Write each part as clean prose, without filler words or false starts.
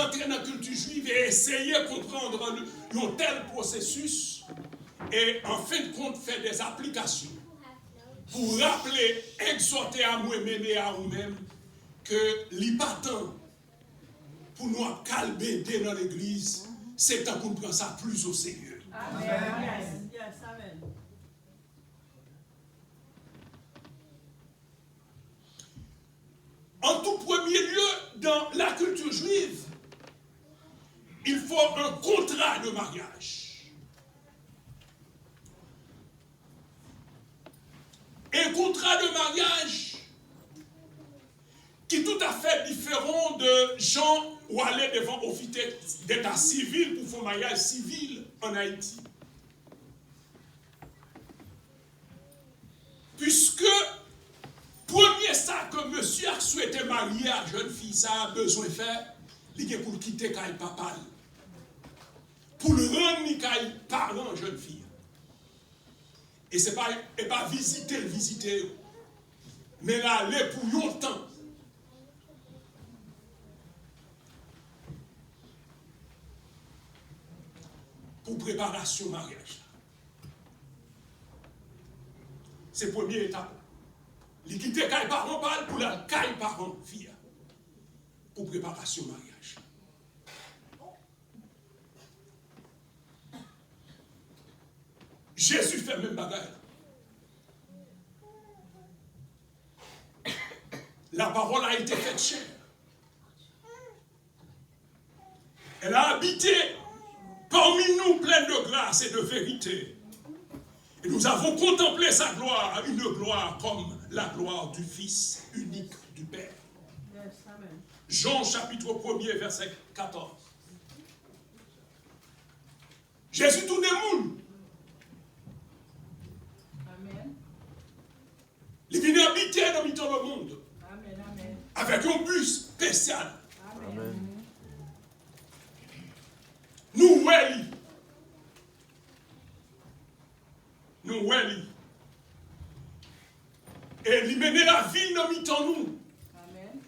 rentrer dans la culture juive et essayer de comprendre un tel processus et en fin de compte faire des applications pour rappeler, exhorter à moi, mener à vous-même que l'hypatant pour nous calmer dans l'église, c'est temps qu'on prend ça plus au sérieux. Amen. Yes, amen. En tout premier lieu, dans la culture juive, il faut un contrat de mariage. Un contrat de mariage qui est tout à fait différent de gens où aller devant officier d'état civil pour faire un mariage civil en Haïti. Puisque premier ça que monsieur a souhaité marier à jeune fille, ça a besoin de faire, il est pour quitter Kaï papa. Pour le rendre Kaï parent jeune fille. Et c'est pas visiter, mais là, aller pour longtemps. Pour préparation mariage. C'est la première étape. Il quitte Kaï parent pour la Kaï parent fille. Pour préparation mariage. Jésus fait même bagarre. La parole a été faite chair. Elle a habité parmi nous pleine de grâce et de vérité. Et nous avons contemplé sa gloire, une gloire comme la gloire du Fils unique du Père. Yes, amen. Jean chapitre 1er, verset 14. Jésus tourne le monde. Amen. Il vient habiter dans le monde. Amen, amen. Avec un but spécial. Amen. Nous, Weli. Et il mène la vie dans nous. Amen.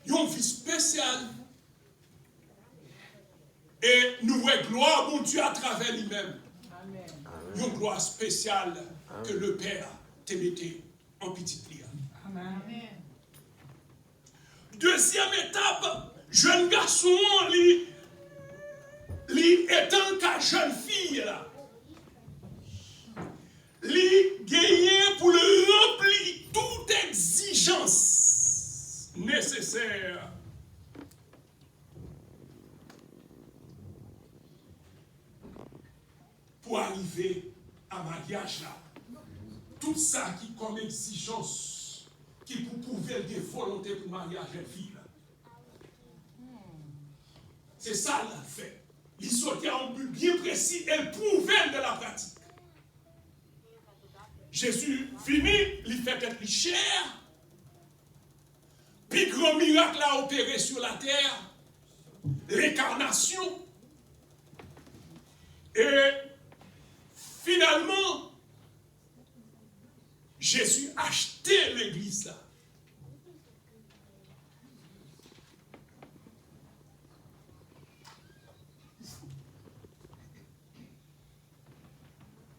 Il a une vie spéciale. Et nous voyons gloire mon Dieu à travers lui-même. Amen. Il y a une gloire spéciale que le Père te mettait en petite ligne. Amen. Deuxième étape, jeune garçon, lui étant qu'un jeune fille là. Lui gagner pour le remplir toute exigence nécessaire pour arriver à mariage là. Tout ça qui comme exigence, qui pour prouver des volontés pour mariage jeune fille là. C'est ça l'a fait. Il sortait en but bien précis et prouvait de la pratique. Jésus finit, il fait être chair. Puis grand miracle a opéré sur la terre, l'incarnation. Et finalement, Jésus a acheté l'église là.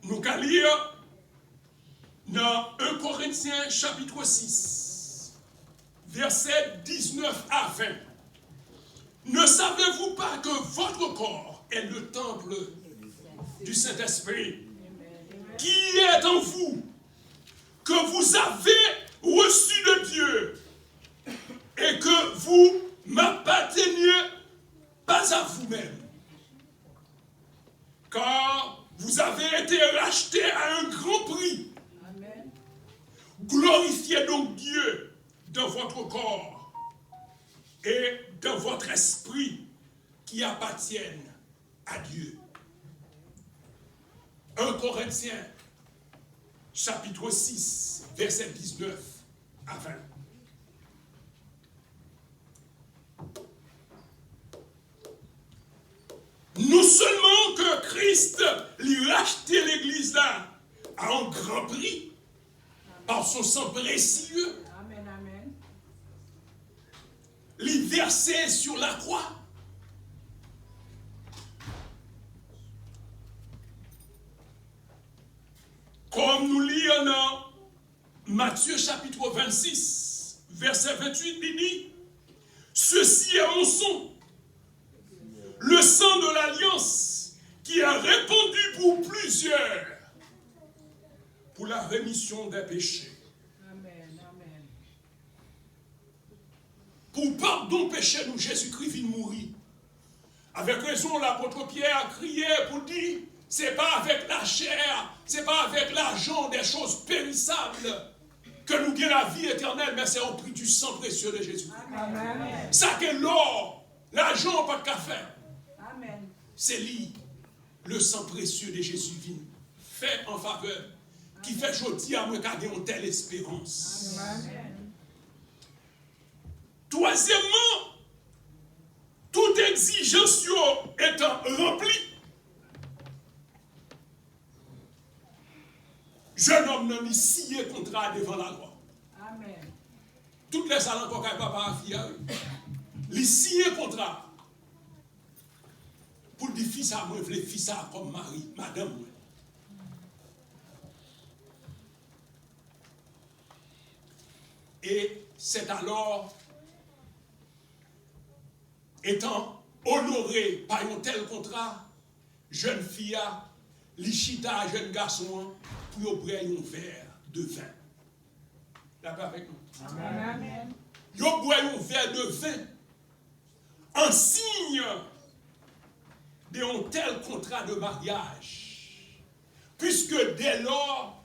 Nous allons lire dans 1 Corinthiens chapitre 6, versets 19 à 20. Ne savez-vous pas que votre corps est le temple du Saint-Esprit qui est en vous, que vous avez reçu de Dieu et que vous m'apparteniez pas à vous-même, car vous avez été rachetés à un grand prix. Amen. Glorifiez donc Dieu dans votre corps et dans votre esprit qui appartiennent à Dieu. 1 Corinthiens, chapitre 6, verset 19 à 20. Non seulement que Christ lui a acheté l'église là à un grand prix par son sang précieux, Amen, amen. lui versé sur la croix, Matthieu chapitre 26, verset 28, il dit, ceci est mon sang, le sang de l'alliance qui a répandu pour plusieurs pour la rémission des péchés. Amen. Amen. Pour pardon péché, nous, Jésus-Christ vient mourir. Avec raison, l'apôtre Pierre a crié pour dire, c'est pas avec la chair, c'est pas avec l'argent, des choses périssables, que nous gagnons la vie éternelle, mais c'est au prix du sang précieux de Jésus. Amen. Ça que l'or, l'argent, pas de café. Amen. C'est lui, le sang précieux de Jésus vient fait en faveur, qui fait aujourd'hui à moi garder une telle espérance. Amen. Troisièmement, toute exigence étant remplie, jeune homme n'a mis signé contrat devant la loi. Amen. Toutes les salles encore qu'un papa a fait, les signé contrat. Pour dire fils à moi, je veux fils à comme mari, madame. Et c'est alors, étant honoré par un tel contrat, jeune fille, l'Ichita, jeune garçon, pour boire un verre de vin. D'accord avec nous? Amen. Ils boivent un verre de vin en signe d'un tel contrat de mariage. Puisque dès lors,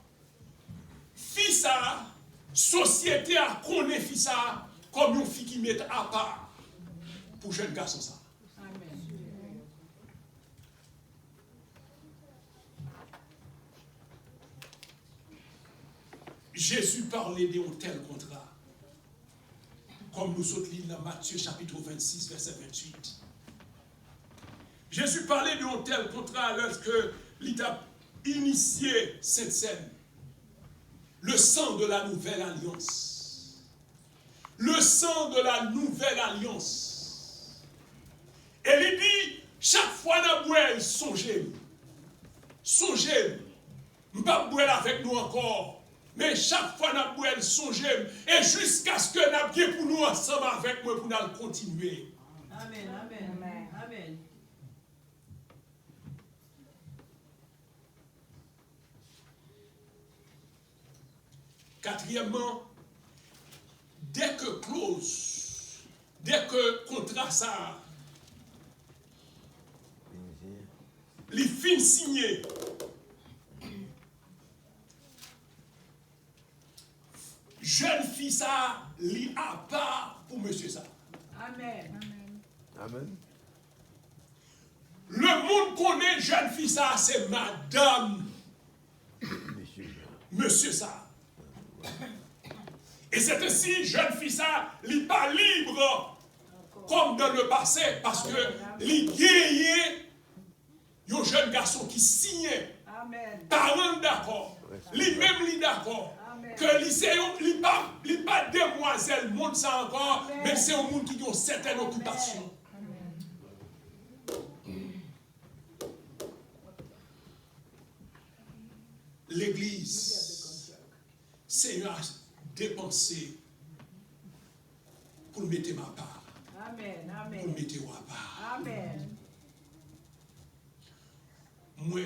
fils à société a connaît fils à comme une fille qui met à part pour jeune garçon ça. Amen. Jésus parlait d'un tel contrat. Comme nous autres lisons dans Matthieu chapitre 26, verset 28. Jésus parlait d'un tel contrat lorsque il a initié cette scène. Le sang de la nouvelle alliance. Le sang de la nouvelle alliance. Et il dit, chaque fois nous boire, songez. Songez. Nous ne pouvons pas boire avec nous encore. Mais chaque fois nous boire, songez. Et jusqu'à ce que nous bien pour nous ensemble avec moi pour nous continuer. Amen. Amen. Amen. Amen. Quatrièmement, dès que clause, dès que contrat ça, les fins signés, jeune fille ça, li à part pour monsieur ça. Amen. Amen. Le monde connaît jeune fille ça, c'est madame, monsieur ça. Et c'est ainsi, jeune fille ça, li pas libre comme dans le passé, parce que li gagnait un jeune garçon qui signait, Amen. parents d'accord, lui-même li d'accord, Amen. que li pas demoiselle, monde ça encore, Amen. mais c'est un monde qui a une certaine occupation. L'église, Seigneur, a dépensé pour mettre ma part, Amen. pour Amen. mettre ma part. Amen. Moi,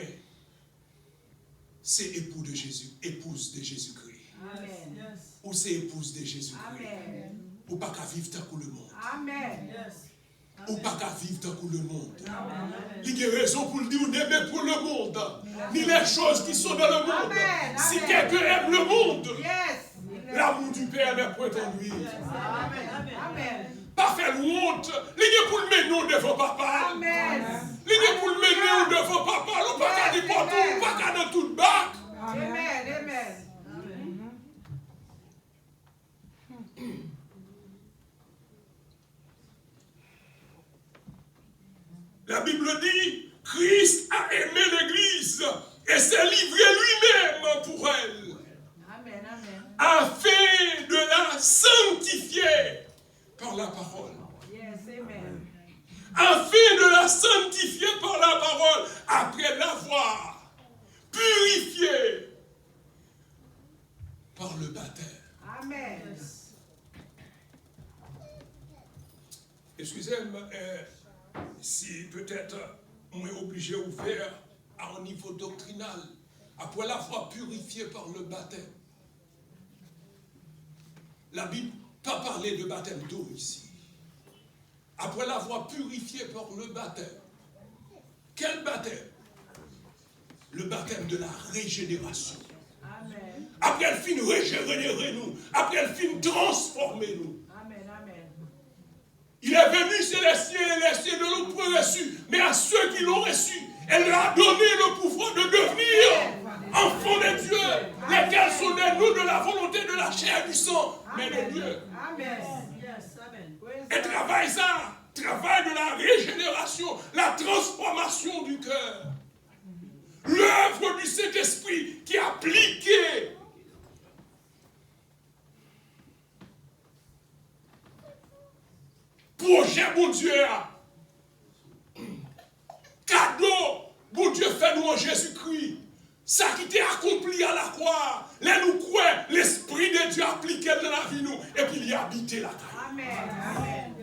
c'est époux de Jésus, épouse de Jésus-Christ. Amen. Yes. Ou c'est épouse de Jésus-Christ. Amen. Ou pas qu'à vivre tant que le monde. Amen. Yes. Ou pas qu'à vivre tant que le monde. Amen. Il y a raison pour le dire, n'aimez pour le monde, ni les choses qui sont dans le monde. Amen. Si Amen. quelqu'un aime le monde, Yes. l'amour du Père n'est point en lui. Amen. Amen. Amen. Pas faire honte. Il y a pour le mener devant papa. Amen. Il y a pour le mener devant papa. Ou pas qu'à dire partout, ou pas qu'à dans toute bac. Amen. Amen. La Bible dit, Christ a aimé l'Église et s'est livré lui-même pour elle, Amen. Amen. afin de la sanctifier par la parole. Yes. Amen. Afin de la sanctifier par la parole, après l'avoir purifiée par le baptême. Amen. Excusez-moi, si peut-être on est obligé de faire à un niveau doctrinal, après l'avoir purifié par le baptême. La Bible n'a pas parlé de baptême d'eau ici. Après l'avoir purifié par le baptême. Quel baptême? Le baptême de la régénération. Amen. Après elle finit régénérer nous. Après elle finit transformer nous. Amen. Amen. Il est venu chez les siens et les siens ne l'ont pas reçu. Mais à ceux qui l'ont reçu, elle leur a donné le pouvoir de devenir enfants de Dieu. Lesquels sont nés, nous, de la volonté de la chair et du sang, mais de Dieu. Amen. Et travaille ça. Travail de la régénération, la transformation du cœur. L'œuvre du Saint-Esprit qui est appliquée. Projet, bon Dieu. Cadeau, bon Dieu, fait-nous en Jésus-Christ. Ça qui était accompli à la croix. Là, nous croyons, l'Esprit de Dieu appliqué dans la vie, nous. Et puis, il y a habité la terre. Amen. Amen.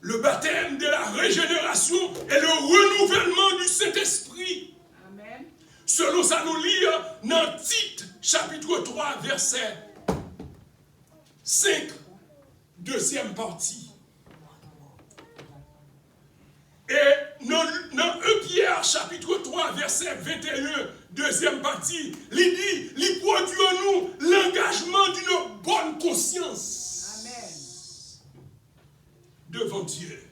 Le baptême de la régénération et le renouvellement du Saint-Esprit. Amen. Selon ça, nous lire dans Tite, chapitre 3, verset 5, deuxième partie. Et dans 1 Pierre, chapitre 3, verset 21, deuxième partie, il dit, il produit en nous l'engagement d'une bonne conscience. Devant Dieu.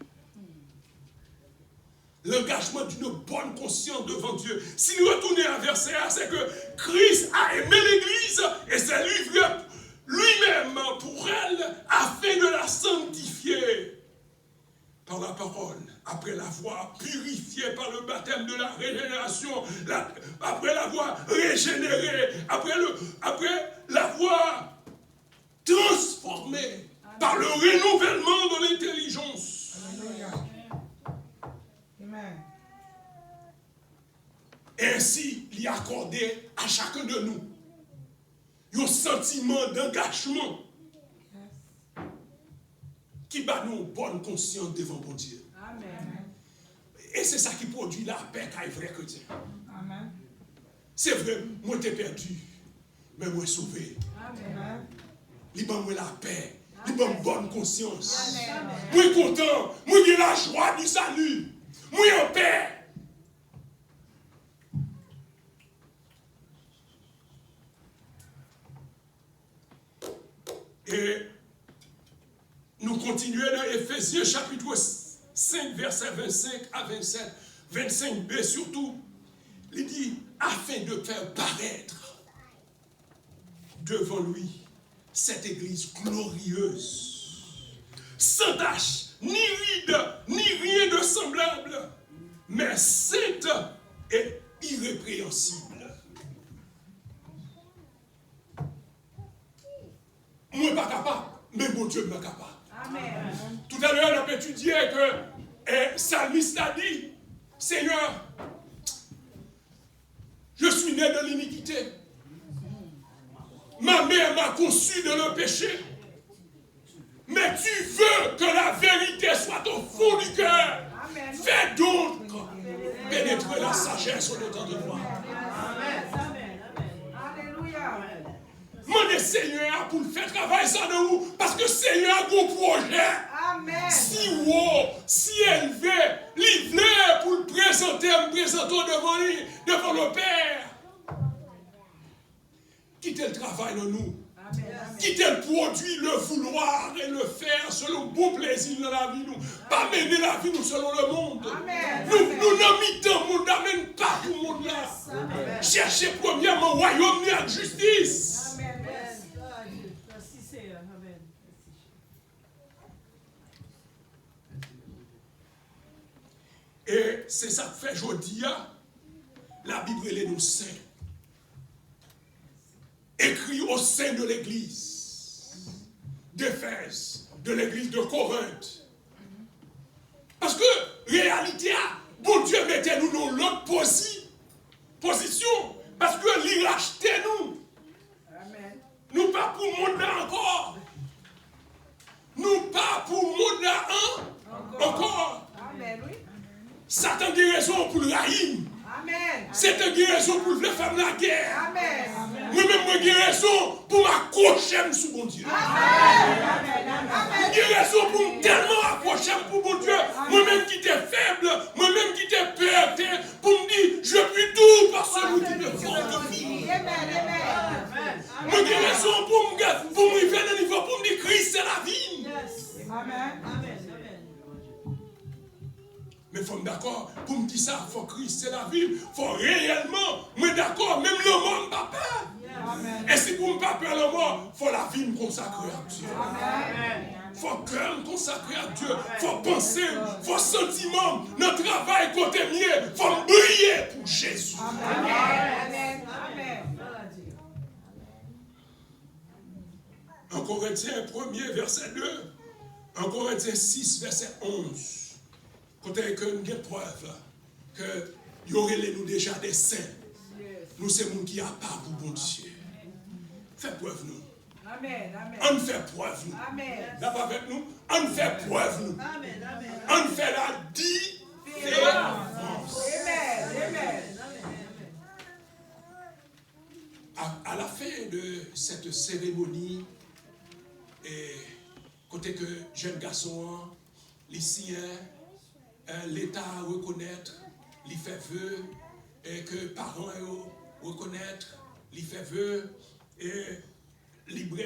L'engagement d'une bonne conscience devant Dieu. Si nous retournons à verset 1, c'est que Christ a aimé l'Église et s'est livré lui-même pour elle afin de la sanctifier par la parole, après l'avoir purifiée par le baptême de la régénération, après l'avoir régénérée, après l'avoir transformée par le renouvellement de l'intelligence. Amen. Et ainsi, il y a accordé à chacun de nous un sentiment d'engagement qui bat nous une bonne conscience devant mon Dieu. Amen. Et c'est ça qui produit la paix quand il est vrai chrétien. Amen. C'est vrai, moi t'ai perdu, mais moi sauvé. Amen. Il m'a donné la paix. Il m'a une bonne conscience. Amen. Moi content. Moi j'ai la joie du salut. Moi en paix. Et nous continuons dans Éphésiens chapitre 5, verset 25 à 27, 25b surtout. Il dit, afin de faire paraître devant lui cette église glorieuse, sans tache, ni ride, ni rien de semblable, mais sainte et irrépréhensible. Moi, pas capable, mais mon Dieu m'est capable. Amen. Tout à l'heure, on a étudié que Psalmiste a dit, Seigneur, je suis né de l'iniquité. Ma mère m'a conçu de le péché. Mais tu veux que la vérité soit au fond du cœur. Amen. Fais donc pénétrer la sagesse au temps de voir. Alléluia. Demandez Seigneur pour le faire travailler ça de vous. Parce que Seigneur a un gros projet. Amen. Si haut, si élevé, livré pour le présenter, me présenter devant le Père. Quittez le travail de nous. Amen. Quittez le produit, le vouloir et le faire selon le bon plaisir de la vie. Nous. Pas mener la vie nous selon le monde. Amen. Nous n'avons mis temps, nous n'amène pas tout le monde là. Amen. Cherchez premièrement le royaume et la justice. Amen. Merci Seigneur. Amen. Et c'est ça que fait aujourd'hui. La Bible est nous saints. Écrit au sein de l'église d'Éphèse, de l'église de Corinthe. Parce que, réalité, bon Dieu mettez-nous dans l'autre position position. Parce que lui rachetait nous. Amen. Nous pas pour le monde là encore. Nous pas pour le monde là encore. Amen, oui. Satan a raison pour le haïm. Amen. C'est une raison pour le faire la guerre. Amen. Moi-même, j'ai raison pour m'accrocher sous mon Dieu. Amen. J'ai raison pour tellement accrocher pour mon Dieu. Moi-même qui était faible, moi-même qui était peur, pour me dire, je puis tout par celui qui me fortifie. Amen. Moi, j'ai raison pour me faire le niveau, pour me dire, Christ, c'est la vie. Amen. Amen. Mais il faut me d'accord, pour me dire ça, il faut Christ, c'est la vie. Il faut réellement, mais d'accord, même le monde n'a pas peur. Amen. Et si pour ne pas peur le monde, il faut la vie me consacrer à Dieu. Amen. Il faut cœur me consacrer à Dieu. Il faut penser, il faut sentiment, notre travail côté mieux. Il faut briller pour Jésus. Amen. Amen. En Corinthiens 1er, verset 2. En Corinthiens 6, verset 11. Côté que nous avons preuve que y aurait nous déjà des saints. Nous, c'est nous qui a pas pour bon Dieu. Fais preuve nous. Amen. Amen. On fait preuve nous. Amen. Là pas avec nous. On fait preuve nous. Amen. On fait la différence. Amen. À la fin de cette cérémonie, et côté que jeune garçon, ici, l'État reconnaître, il fait vœu, et que parents reconnaître, il fait vœu, et libre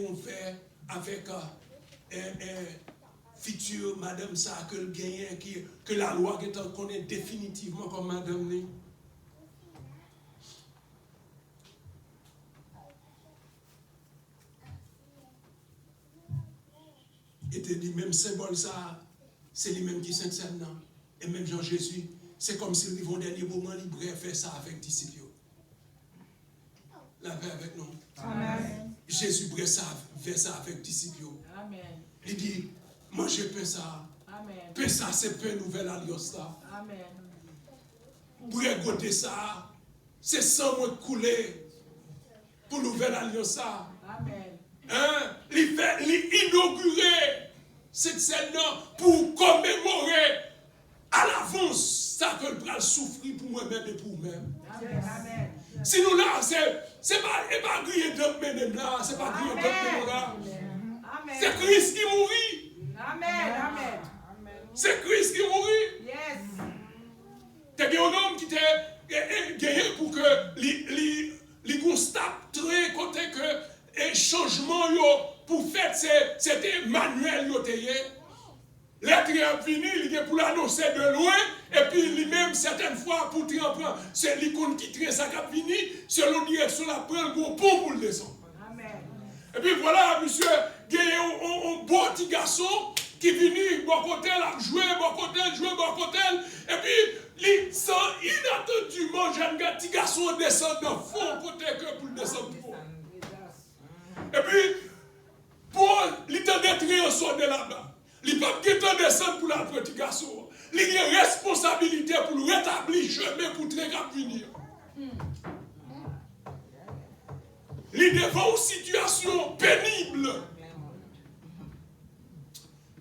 on fait avec un futur madame ça que le gagnant que la loi connaît définitivement comme madame ni. Et te dit même symbole ça, c'est lui-même qui s'enseigne. Et même Jean-Jésus, c'est comme si au dernier moment, il pourrait faire ça avec disciples. La paix avec nous. Amen. Jésus pourrait faire ça avec disciples. Amen. Il dit, mangez pain ça. Amen. Pain ça, c'est pain nouvelle alliance là. Amen. Pourrait goûter ça. C'est sang moi coulé pour nouvelle alliance ça. Amen. Hein? Il inaugurer cette scène-là pour commémorer à l'avance ça que le bras souffrir pour moi-même et pour moi-même. Amen. Si nous là, c'est pas griller de menem là, c'est pas griller de menem là. C'est Christ qui mourit. Amen. C'est Christ qui mourit. Yes. T'as un homme qui t'a gagné pour que les constate très côté que et changement pour faire c'était Manuel yoteye. L'être est venu, il est pour l'annoncer de loin, et puis lui-même, certaines fois, pour tremper, c'est l'icône qui traîne ça qui a fini, selon direction la prendre pour pour le descendre. Amen. Et puis voilà, monsieur, il y a un beau petit garçon qui est venu, bon côté, jouer, bon côté, et puis, il sent inattendument, jeune petit garçon descend dans le fond, côté que pour le descendre. Et puis, pour l'identité en son de là-bas, il ne peut pas descendre pour la petit garçon. Il y a une responsabilité pour le rétablir le chemin pour très grand venir. Il est devant une situation pénible.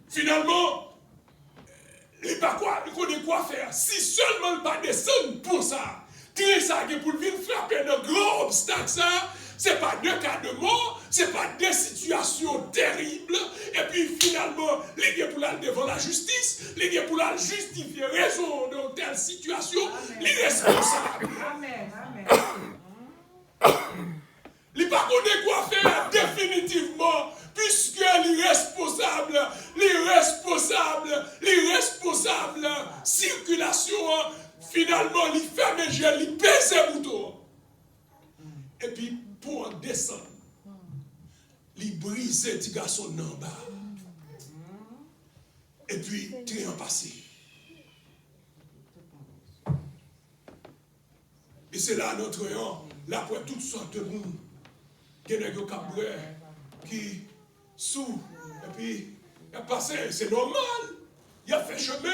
Finalement, il connaît quoi faire. Si seulement il ne pas descendre pour ça, très ça pour venir frapper de gros obstacles, ça. Ce n'est pas deux cas de mort, ce n'est pas des situations terribles, et puis finalement, les gars pour aller devant la justice, les gars pour aller justifier raison de telle situation, les responsables. Amen. Il pas connaît quoi faire définitivement, puisque l'irresponsable circulation, finalement, il ferme les yeux, il pèse ses boutons. Et puis, pour descendre, il brise ce petit garçon en bas. Et puis, tu es en passé. Et c'est là notre là pour toutes sortes de monde. Il y a des qui sous, et puis, il a passé, c'est normal. Il a fait chemin,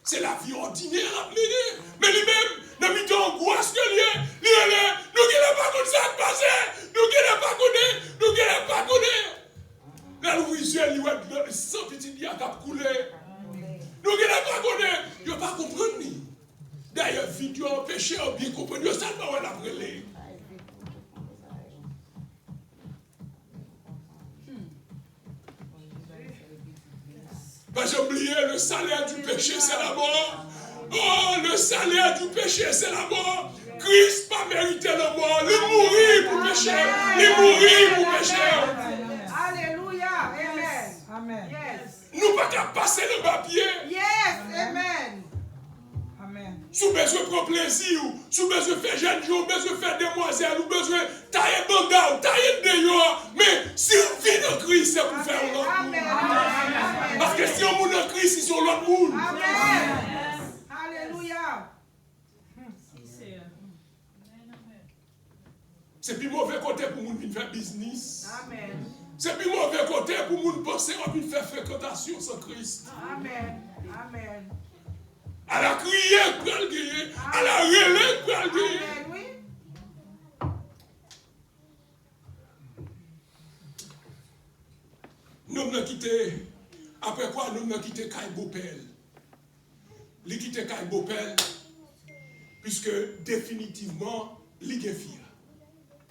c'est la vie ordinaire à mener. Mais lui-même, Nous mettons angoisse que lié. Nous qui n'avons pas connu ça passé. Nous qui n'avons pas connu. Nous qui n'avons pas connu. La Louisiane, sans petit dia qui a coulé. Nous qui n'avons pas connu. Nous ne pas comprendre. D'ailleurs, vidéo en péché, on bien comprendre. Nous savons pas où elle a brûlé. Pas oublier, le salaire du péché, c'est la mort. Oh, le salaire du péché, c'est la mort. Christ pas mérité la mort. Il mourit pour pécher. Il mourit pour pécher. Alléluia. Amen. Amen. Yes. Nous pas qu'à passer le papier. Yes. Amen. Amen. Sous besoin de prendre plaisir, sous besoin de faire jeune jour, besoin de faire demoiselle, ou besoin de tailler banda, ou tailler dehors. Mais si on vit dans Christ, c'est pour faire l'autre monde. Amen. Parce que si on est dans Christ, ils sont l'autre monde. Amen. Alléluia. C'est plus mauvais côté pour nous venir faire business. Amen. C'est plus mauvais côté pour nous penser qu'on peut faire fréquentation sans Christ. Amen. Amen. À la crier, pour le gagner. À la relais, pour le gagner. Amen. Oui. Nous avons quitté, après quoi nous avons quitté Kai Bopel. Nous avons quitté Kai Bopel, puisque définitivement, il est fier.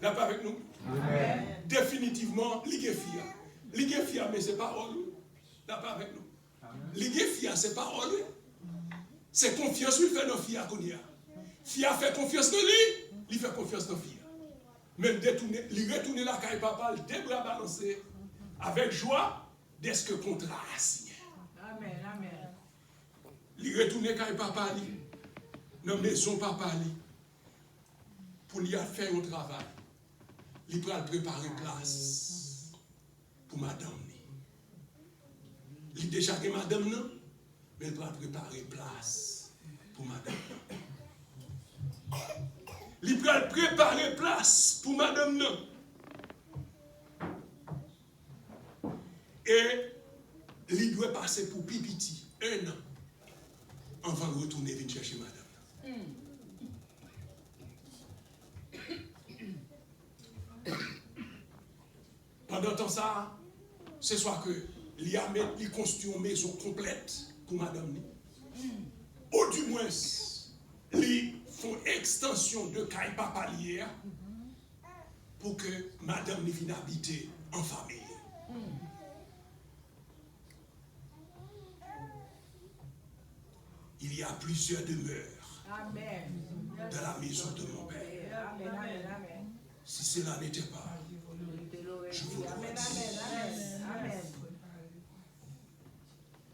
Là, pas avec nous? Amen. Définitivement, il est fier. Il est fier, mais c'est pas parole. Là, pas avec nous. Il est fier, c'est pas parole. C'est confiance qu'il fait dans Fia Konya. Fia fait confiance dans lui, il fait confiance dans Fia. Mais il retourne la caille papa, le deux bras balancés, avec joie, dès que le contrat a signé. Amen. Amen. Il retourne la caille papa, dans la maison papa, pour lui faire un travail. Il peut préparer place pour madame. Il déjà que madame, non? Mais il va préparer place pour madame. Il va préparer place pour madame. Et il doit passer pour pipiti 1 an avant de retourner venir chercher madame. Pendant temps ça, c'est soit que il construit une maison complète pour madame. Ou du moins, ils font extension de caille papa hier pour que madame vienne habiter en famille. Il y a plusieurs demeures Amen. dans la maison de mon père. Amen. Amen. Amen. Si cela n'était pas, je vous l'aurais Amen. dit. Amen. Amen.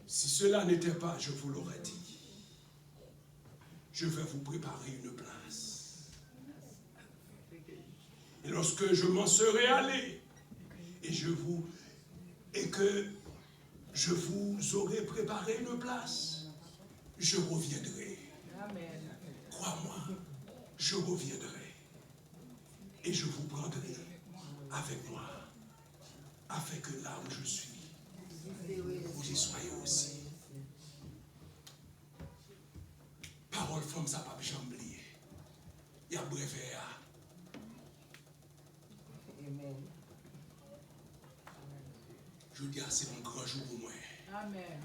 Si cela n'était pas, je vous l'aurais dit. Je vais vous préparer une place. Et lorsque je m'en serai allé, et que je vous aurai préparé une place, je reviendrai. Amen. Crois-moi, je reviendrai. Et je vous prendrai avec moi, afin que là où je suis, vous y soyez aussi. Parole femme, ça pas jamblier. Il y a brevet. Je dis, c'est un grand jour pour moi. Amen.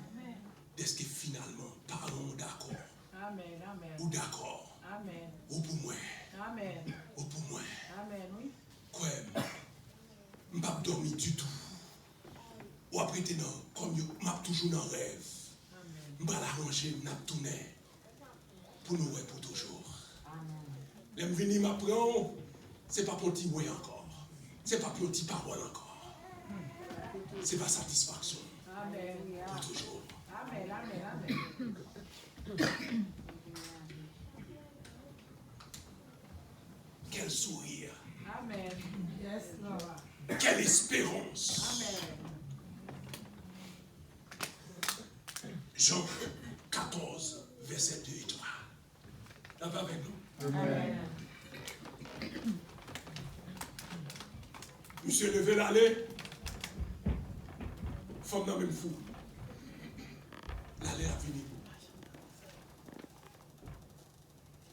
Est-ce que finalement, parlons d'accord? Amen. Amen. Ou d'accord? Amen. Ou pour moi? Amen. Ou pour moi? Amen. Oui. Quoi? Je ne vais pas dormir du tout. Ou après, comme je suis toujours dans le rêve. Je vais l'arranger, je vais tourner. Pour nous, pour toujours. Les venir m'apprendre, ce n'est pas pour un petit mot encore. Ce n'est pas pour un petit parole encore. C'est pas satisfaction. Amen. Pour toujours. Amen. Amen. Amen. Quel sourire. Amen. Yes, Lord. Quelle espérance. Amen. Jean 14, verset 2 et 3. Là, va avec nous. Amen. Monsieur levé l'allée. Femme n'a même fou. L'allée a fini.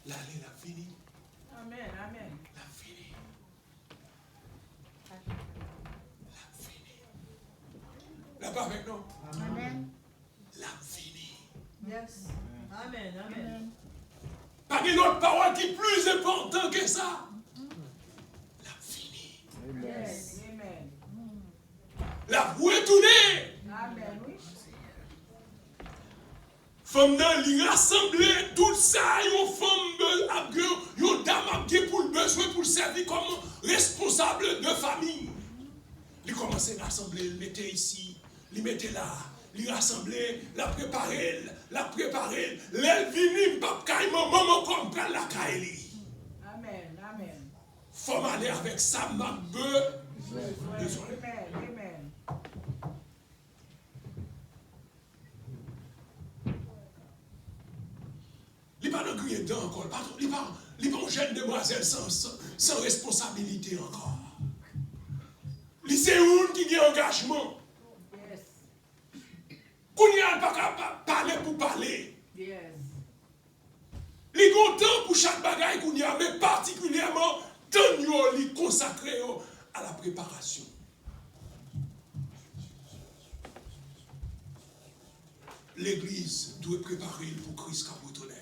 L'année l'a fini. Amen, amen. L'a fini. L'a fini. Là pas avec nous. Amen. L'a fini. Yes. Amen, amen. Pas une autre parole qui est plus importante que ça. L'a fini. Yes, amen. L'a retourné. Amen, oui. Femme dans li rassembler tout ça, yon femme yon dame a pour le besoin pour servir comme responsable de famille. Il commence à rassembler, il mettait ici, il mettait là, il rassemblait, la préparer, l'aile vini, papa caïman, maman comprend la caïli. Amen, amen. Faut aller avec ça, ma besoin. Amen, amen. Il n'est pas dans le temps encore, il n'est pas une jeune demoiselle sans responsabilité encore. C'est une qui a engagement. Yes, Qu'on n'y a pas parler pour parler. yes. Il y a temps pour chaque bagaille qu'on y a, mais particulièrement tant qu'il consacré à la préparation. L'Église doit préparer pour Christ capotonnaire.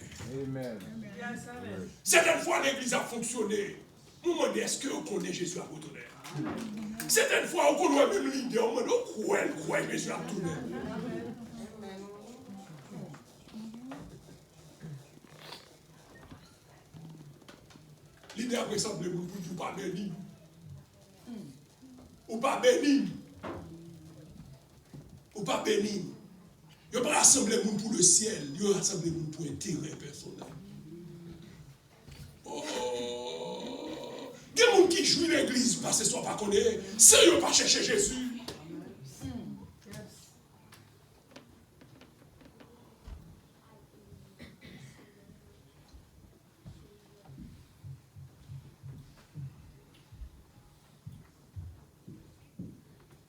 Amen. Yes, amen. Certaines fois, l'Église a fonctionné. Vous me demandez, est-ce que vous connaissez Jésus capotonnaire? Certaines fois, on connaît même l'idée, on me dit, croit Jésus capotonnaire. L'idée après ça, vous ne pas béni. Ou pas béni. Ou pas béni. Vous ne pas rassembler les gens pour le ciel, vous rassembler les gens pour intérêt personnel. Oh! Il y a des gens qui jouent l'église parce que ce soit pas connaît, sans ne pas chercher Jésus.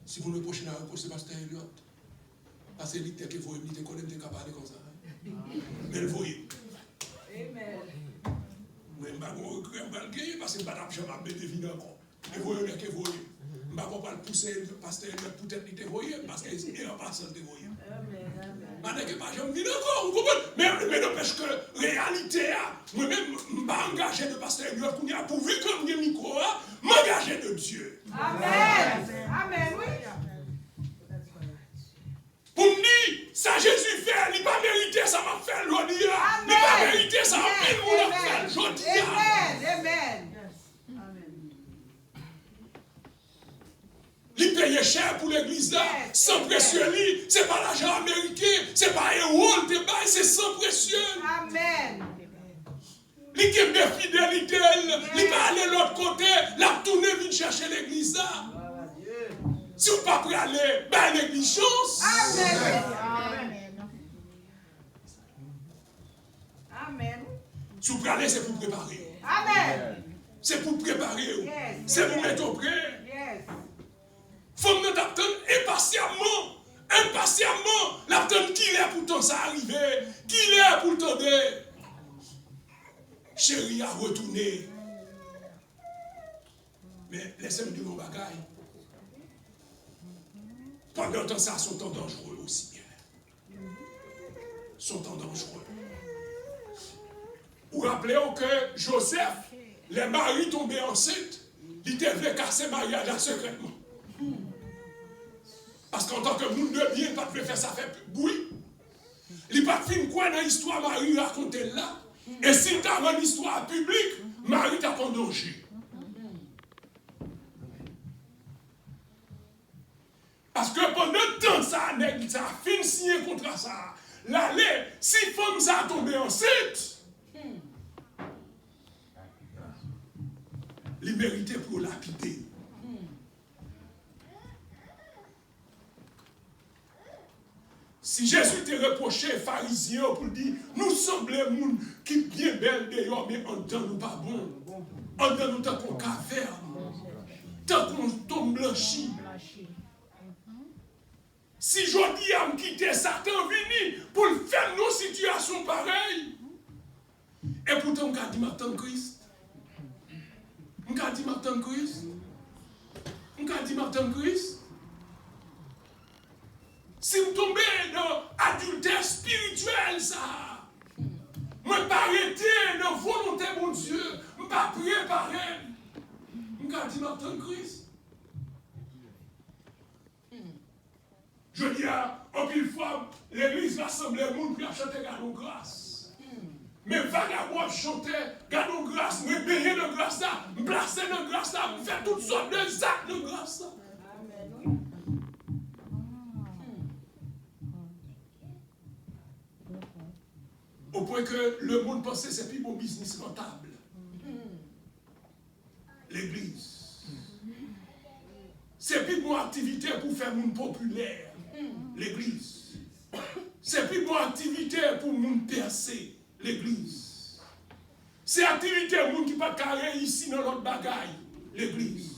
Si vous ne prochain à reposer Pasteur Elliott, parce que l'idée que vous aimez, vous connaissez parler comme ça. Mais le voyez. Amen. Mais je ne vais pas le parce que je ne vais pas me définir encore. Et vous voyez que vous voyez. Je ne vais pas le pousser, Pasteur Elliott, peut-être qu'il te voyez, parce qu'il est en passant de voyez. Amen, amen. Je ne vais pas me dire encore, vous comprenez? Mais n'empêche que la réalité, moi-même, je ne suis pas engagé de Pasteur Elliott, pourvu que je micro, m'engager de Dieu. Amen. Amen, oui. Pour me dire, ça Jésus fait, il n'a pas mérité, ça m'a fait l'autre. Il n'a pas mérité, ça m'a fait l'autre. Amen, amen. Yes. Amen. Il paye cher pour l'église là, sans précieux. Ce n'est pas l'argent américain, ce n'est pas un rôle de bail, c'est sans précieux. Amen. Il qui est de fidélité, il va aller de l'autre côté, la tourner, vite chercher l'église là. Si vous ne pas prêt à aller, ben l'église chance. Amen. Amen. Amen. Si vous prêt à aller, c'est pour préparer. Amen. C'est pour préparer. Yes. C'est pour mettre au prêt. Yes. Il faut nous attendre impatiemment, l'attendre qui est pour temps ça arriver, qui est pour temps de chérie à retourner. Mais laissez-moi dire mon bagaille. Pendant temps ça, sont temps dangereux aussi bien. Sont temps dangereux. Vous rappelez-vous que Joseph, les maris tombés enceintes, il devait casser mariage là secrètement. Parce qu'en tant que monde de bien, il ne peut pas faire ça fait bruit. Il n'a pas fait quoi dans l'histoire Marie raconter là. Et si tu as une histoire publique, Marie t'a en danger. Parce que pendant le temps, ça a fini signer contre ça. L'année, si femme ça a tombé enceinte, il méritait pour lapider. Si Jésus te reproché, pharisien, pour dire, nous sommes les gens qui bien belles d'ailleurs, mais en dedans nous pas bon. En dedans nous tant qu'on caverne, tant qu'on tombe blanchi. Si je dis à me quitter Satan vini pour faire nos situations pareilles, Et pourtant, je dis maintenant Christ. Je dis maintenant Christ. Je dis maintenant Christ. Si je tombe dans l'adultère spirituel, ça, je ne vais pas arrêter dans la volonté de mon Dieu. Je ne vais pas prier par elle. Je dis maintenant Christ. Je dis en pile fois, l'église rassemble les gens pour chanter Gardons grâce. Mais vagabond chanter Gardons grâce, me baigner de grâce, me placer de grâce, me faire toutes sortes de actes de grâce. Amen. Au point que le monde pensait que c'est plus bon business rentable. L'église. C'est plus bon activité pour faire monde populaire. L'église. C'est plus bonne activité pour nous percer. L'église. C'est activité pour qui pas carré ici dans l'autre bagaille. L'église.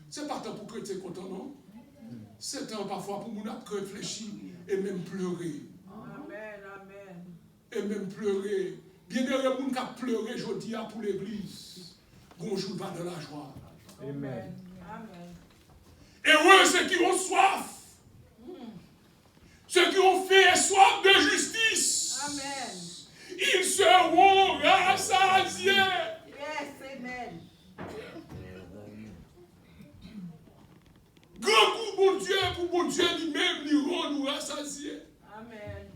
C'est pas tant pour que tu es content, non? C'est temps parfois pour nous réfléchir et même pleurer. Amen. Amen. Et même pleurer. Bien des gens qui ont pleuré aujourd'hui pour l'église. Bonjour, va de la joie. Amen. Amen. Et eux, ceux qui ont soif. Ceux qui ont fait soif de justice. Amen. Ils seront rassasiés. Yes, amen. Grand coup, bon Dieu, pour bon Dieu lui-même, lui rend nous rassasiés. Amen.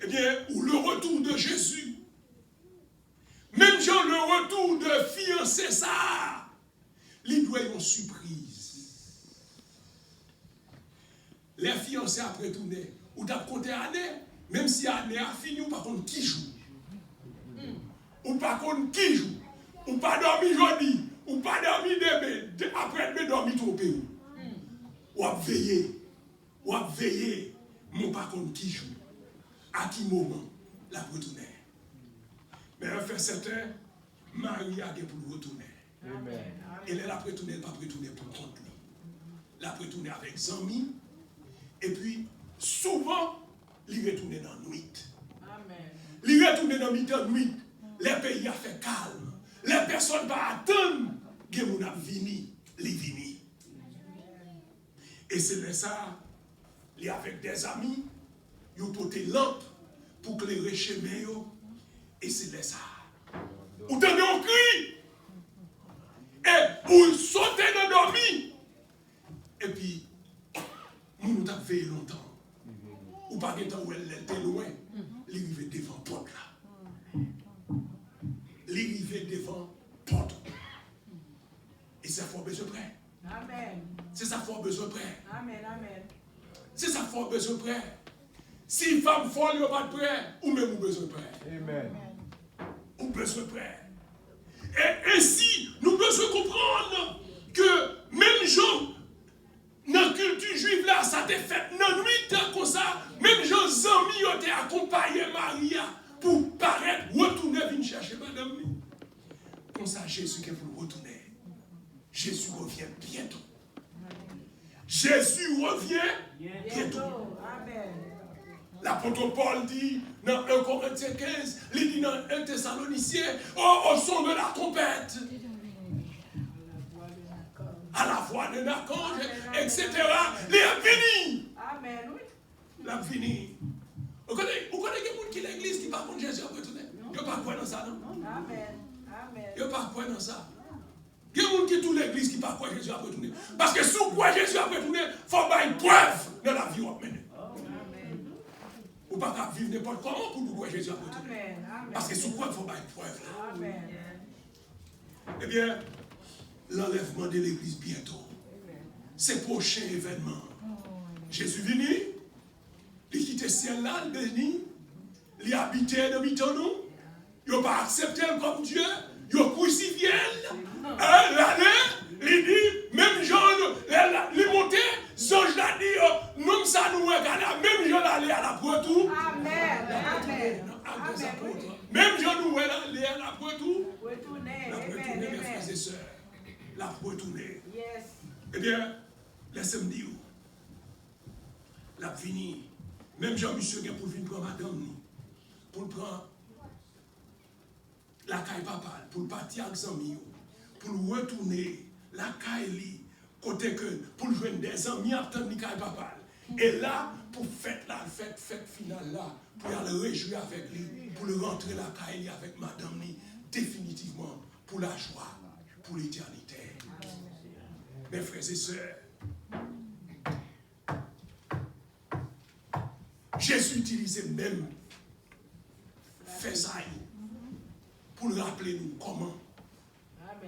Eh bien, ou le retour de Jésus. Même Jean, le retour de fiancé ça, il doit y avoir une surprise. Les fiancés après tourner, ou t'as compté année, même si l'année a fini, ou pas contre qui joue. Ou pas contre qui joue. Ou pas dormi jeudi, ou pas dormi demain, après demain dormi trop peu. Ou à veiller, mon pas contre qui joue. À qui moment la retourner. Mais en fait, certain, Marie a pour le retourner. Amen. Et elle a retourné, elle n'a pas retourné pour contre lui. Elle a retourné avec Zami. Et puis, souvent, il retourne dans la nuit. Amen. Il retourne dans la nuit. Les pays a fait calme. Les personnes pas attendre que mon a vini, les vini. Et c'est ça, il est avec des amis, il a porté lampe pour éclairer chemin. Et c'est ça. Ou t'en un cri. Et ou sauter dans dormi. Et puis, nous t'a veillé longtemps. Ou pas de temps où elle était loin. Il arrivait devant la porte là. Il arrivait devant la porte. Et c'est fort besoin près. Amen. C'est ça fort besoin près. Amen. Amen. C'est ça fort besoin près. Si femme folle, il n'y a pas de près, ou même ou besoin près. Amen. Ou besoin près. Et ainsi, nous devons comprendre que même gens, dans la culture juive là, ça t'est fait dans la nuit comme ça, même gens amis ont été accompagnés Maria pour paraître, retourner, venir chercher madame. Comme ça, Jésus qui vous retourner. Jésus revient bientôt. Jésus revient bientôt. Amen. L'apôtre Paul dit dans 1 Corinthiens 15, il dit dans 1 Thessaloniciens, au son de la trompette, à la voix d'un archange, etc. Il est venu. Amen. Oui. Il est venu. Vous connaissez quelqu'un qui est l'église qui parle contre Jésus après tout? Il n'y a pas quoi dans ça, non? Amen. Amen. Il n'y a pas quoi dans ça. Il y a des gens qui tout l'église qui parle quoi Jésus après tout. Parce que sous quoi Jésus après tout, il faut avoir une preuve dans la vie. Amen. Ou pas vivre n'importe comment pour nous voir Jésus après tout. Amen. Amen. Parce que sous quoi il faut avoir une preuve là. Amen. Eh bien, l'enlèvement de l'église bientôt. C'est prochain événement. Jésus venu, il quitte le ciel là, il béni, il habite dans le nous, il n'a pas accepté comme Dieu, il a crucifié, il dit, même Jean, il est monté, Zange l'a dit, nous ça nous regarde, même Jean allait à la retour. Amen. Amen. Même Jean nous allait à la retour. Retournez. La Amen. retourner, mes Amen. frères et sœurs. La retourner. Yes. Eh bien, laissez-moi dire, la fini, même Jean-Monsieur qui pour venir prendre madame, pour prendre la caille papa, pour partir avec amis, pour retourner la caille, côté que, pour joindre des amis, attendre la caille papa. Et là, pour faire la fête finale là, pour aller réjouir avec lui, pour le rentrer la caille avec madame, définitivement, pour la joie, pour l'éternité. Mes frères et sœurs, Jésus utilisait même fait ça pour nous rappeler nous comment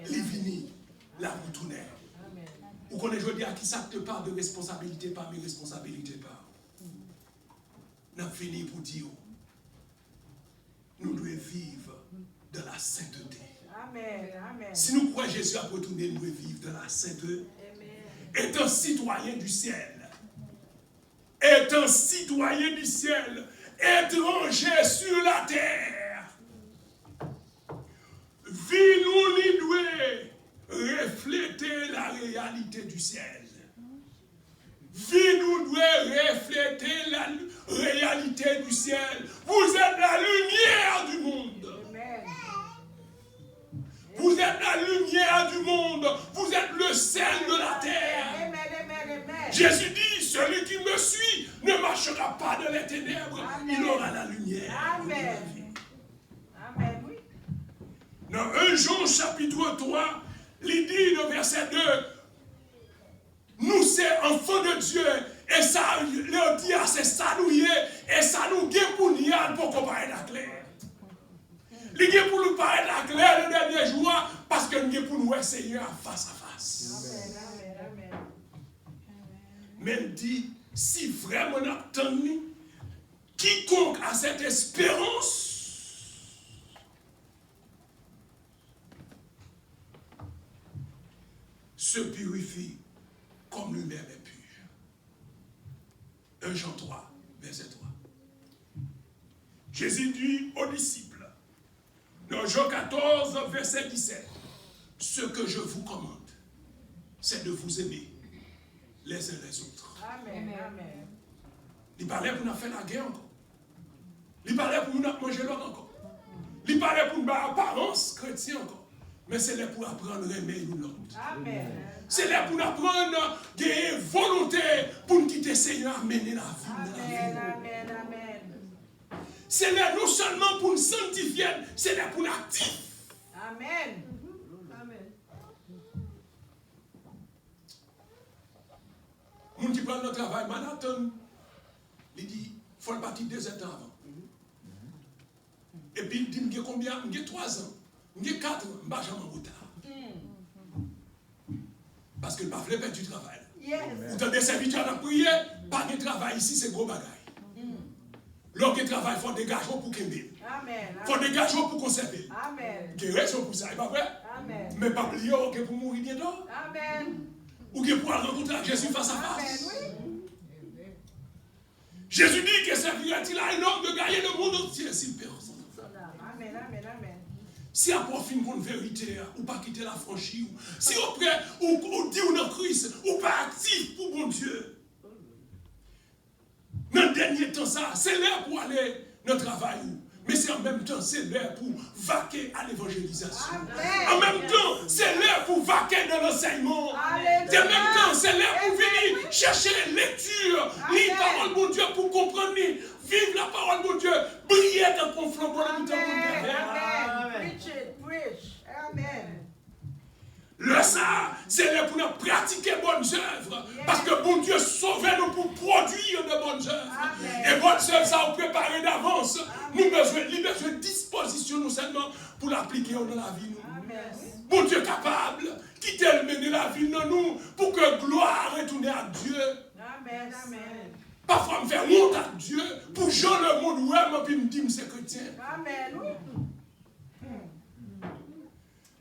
les vini la retourner. Vous connaissez, je dis à qui ça te parle de responsabilité, pas mes responsabilités, pas. Nous avons fini pour dire, nous devons vivre de la sainteté. Amen. Amen. Si nous croyons Jésus a retourné, nous devons vivre de la sainteté. Étant citoyen du ciel, étant citoyen du ciel, étranger sur la terre, vie nous doit refléter la réalité du ciel. Vie nous doit refléter la réalité du ciel. Vous êtes la lumière du monde. Amen. Vous êtes la lumière du monde. Vous êtes le sel de la terre. Amen. Amen. Amen. Jésus dit, celui qui me suit ne marchera pas dans les ténèbres. Amen. Il aura la lumière. Amen. Amen. Oui. Dans 1 Jean chapitre 3, il dit dans verset 2, nous c'est enfants de Dieu, et ça, le dit, c'est ça nous y est, et ça nous guette pour nous pour comparer la claire. Il guette pour nous parler la claire le dernier jour, parce que nous guette pour nous essayer face à face. Amen. Amen. Amen. Même dit, si vraiment nous attendons, quiconque a cette espérance, se purifie comme lui-même est pur. 1 Jean 3, verset 3. Jésus dit aux disciples, dans Jean 14, verset 17, ce que je vous commande, c'est de vous aimer les uns les autres. Amen. Amen. Il parlait pour nous faire la guerre encore. Il parlait pour nous manger l'autre encore. Il parlait pour nous faire apparence chrétienne encore. Mais c'est là pour apprendre à aimer l'autre. Amen. C'est là pour nous apprendre des volontés pour nous quitter le Seigneur à mener la vie. Amen. Amen. Amen. C'est là non seulement pour nous sanctifier, c'est là pour nous actifs. Amen. Amen. Moun qui prend le travail, Manhattan, il dit, il faut le partir 2 ans avant. Et puis il dit, il y a combien? Il y a 3 ans. Il y a 4 ans, je ne vais jamais en retard. Parce que le pas fait du travail. Yes. Vous avez des serviteurs à prier, pas de travail ici, c'est gros bagaille. Lorsque le travail, il faut des gageons pour qu'il y Amen. il faut des gageons pour conserver. Amen. Il y a raison pour ça, c'est pas vrai? Amen. Mais pas oublier que pour mourir bientôt. Amen. Ou que pour aller rencontrer Jésus face à Amen. face. Oui. Jésus dit que servirait-il à un homme de gagner le monde entier s'il perd son âme. Amen. Amen. Amen. Si à profit une vérité, ou pas quitter la franchise, si au près, ou dit ou dans Christ, ou pas actif pour bon Dieu. Dans le dernier temps, ça, c'est l'heure pour aller dans le travail. Mais c'est en même temps, c'est l'heure pour vaquer à l'évangélisation. En même temps, c'est l'heure pour vaquer dans l'enseignement. En même temps, c'est l'heure pour venir chercher les lectures, lire la parole de Dieu pour comprendre, vivre la parole de Dieu, briller dans le flambeau de Amen. Preach it. Preach. Amen. Le ça, c'est là pour nous pratiquer bonnes œuvres. Parce que bon Dieu sauve nous pour produire de bonnes œuvres. Amen. Et bonnes œuvres, ça, on préparer d'avance. Nous besoin de disposition, nous seulement, pour l'appliquer dans la vie. Nous. Amen. Bon Dieu capable, quitter le mener la vie dans nous, pour que gloire retourne à Dieu. Amen. Amen. Parfois, me faire honte à Dieu, pour Jean le monde, ouais, puis me dire que c'est chrétien. Amen. Oui.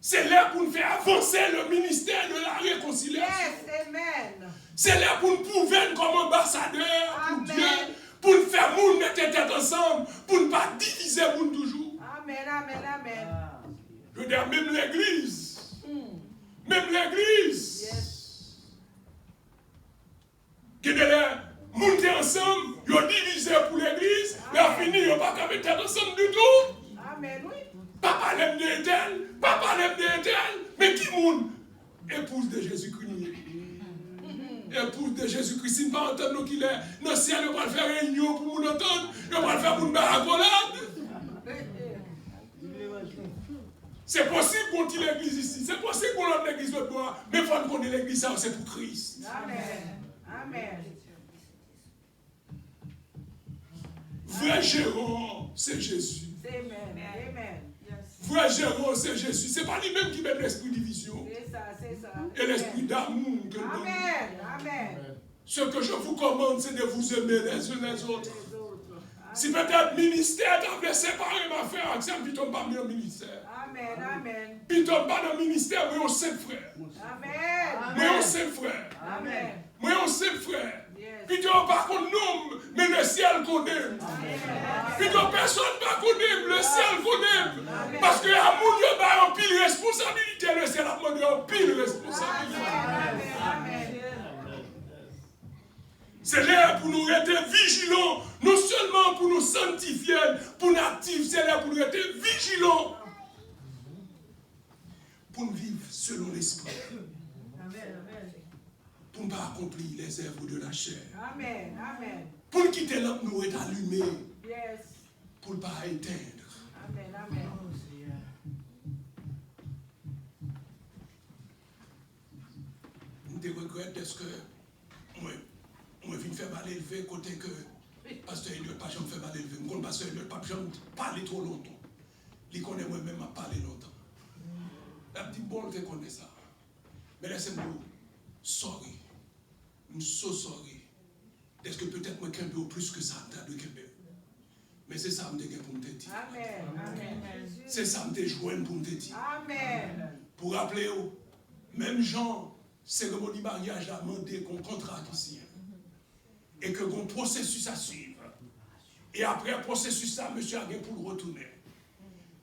C'est là pour nous faire avancer le ministère de la réconciliation. Yes. Amen. C'est là pour nous prouver comme ambassadeur pour Amen. Dieu, pour nous faire nous mettre tête ensemble, pour ne pas diviser nous toujours. Amen. Amen. Amen. Je veux dire, même l'église, même l'église, Yes. Que de les monter ensemble, ils ont divisé pour l'église, mais à finir, ils n'ont pas qu'à mettre ensemble du tout. Amen, oui. Papa l'aime de tel, papa l'aime de tel, mais qui moun? Épouse de Jésus-Christ. Épouse de Jésus-Christ, si nous ne pas entendre qu'il est dans le ciel, on va faire réunion pour nous entendre, on va faire pour nous baracolade. C'est possible qu'on tire l'église ici, c'est possible qu'on ait l'église de bois, mais il faut qu'on ait l'église, ça c'est pour Christ. Amen. Amen. Vrai gérant, c'est Jésus. Amen. Amen. Vrai gérant, c'est Jésus. Ce n'est pas lui-même qui met l'esprit de division C'est ça, c'est ça. et l'esprit d'amour que nous avons. Amen. Amen. Ce que je vous commande, c'est de vous aimer les uns les autres. Les autres. Si peut-être ministère, tu as séparé ma frère, Axel, puis tu n'as pas mis au ministère. Amen. Amen. Puis tu n'as pas dans le ministère, mais on sait frère. Amen. Mais on sait frère. Amen. Mais on sait frère. Yes. Puis tu n'as pas qu'on nomme, mais le ciel connaît. Puis tu n'as personne pas connaît, le ciel connaît. Parce que à mon Dieu, il y a pile responsabilité, le ciel a demandé un pile responsabilité. Amen. Amen. C'est l'heure pour nous être vigilants, non seulement pour nous sanctifier, pour nous activer, c'est l'heure pour nous être vigilants, pour nous vivre selon l'esprit, pour ne pas accomplir les œuvres de la chair, Amen. Amen. pour nous quitter l'homme nous est allumé, Yes. pour ne pas éteindre. Amen. Amen. Je regrette parce que moi je viens faire mal élevé côté que pasteur Elliot pas jamais fait mal élevé. Mon pasteur Elliot pas jamais parler trop longtemps. Il connaît moi-même à parler longtemps. La petite bonne te connaît ça. Mais laissez-moi sorry. I'm so sorry. Est-ce que peut-être moi qu'un peu plus que ça de Québec. Mais c'est ça que je pour me dire. Amen. Amen. C'est ça que je joins pour me dire. Amen. Pour rappeler, même Jean, cérémonie mariage a demandé qu'on contracte ici. Et que qu'on processus à suivre. Et après le processus, ça, monsieur a bien pour le retourner.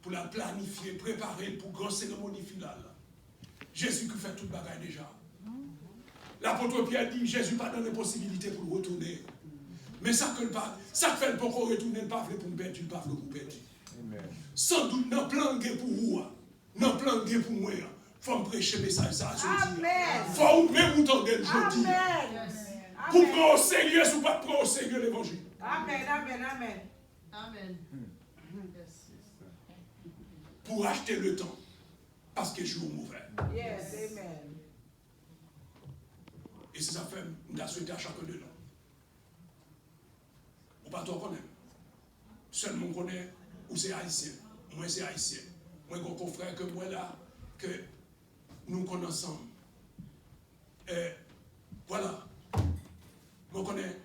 Pour la planifier, préparer pour une grande cérémonie finale. Jésus qui fait toute bagaille déjà. L'apôtre Pierre dit, Jésus n'a pas donné possibilité pour le retourner. Mais ça fait le pour qu'on retourne, pas pour nous perdre, pas pour nous perdre. Sans doute, dans plan pour vous, dans plan pour moi, il faut me prêcher le message ça aujourd'hui. Il faut même entendre aujourd'hui. Pour prendre au sérieux ou pas prendre au sérieux l'évangile. Amen. Amen. Amen. Amen. Pour acheter le temps. Parce que je suis mauvais. Yes. Amen. Et c'est ça fait, nous avons souhaité à chacun de nous. Ou pas toi connaître. Seulement on connaît où c'est haïtien. Moi c'est haïtien. Moi j'ai un confrère que moi là, que nous connaissons ensemble. Et voilà. Moi connais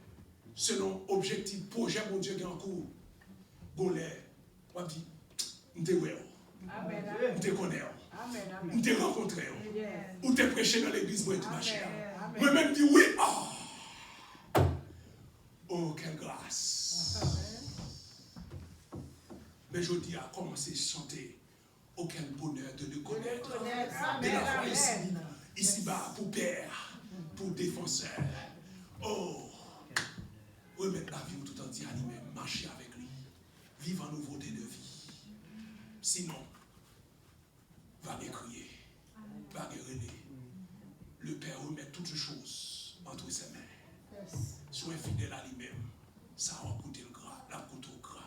selon objectif, projet mon Dieu qui est en cours. Golais. On dit, nous te voyons. Amen. Nous te connaissons. Amen. Nous Amen. te rencontrons. Yes. Ou te prêché dans l'église, moi, tu ma chère. Amen. Moi-même dis oui. Oh, oh quelle grâce. Mais je dis à commencer à chanter. Oh, quel bonheur de nous connaître. De la foi ici. Ici-bas, pour père, pour défenseur. Oh, remettre la vie tout entière à lui-même. Marcher avec lui. Vivre en nouveauté de vie. Sinon, va les crier. Va les reler. Le Père remet toutes choses entre ses mains. Sois fidèle à lui-même. Ça va coûter le grave. La coûte au grave.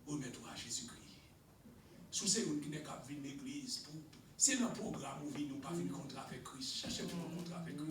Remets-toi à Jésus-Christ. Sous ces gens qui n'est qu'à venir l'église, c'est un programme où nous pas venir contre avec Christ. Cherchez pour un contrat avec Christ.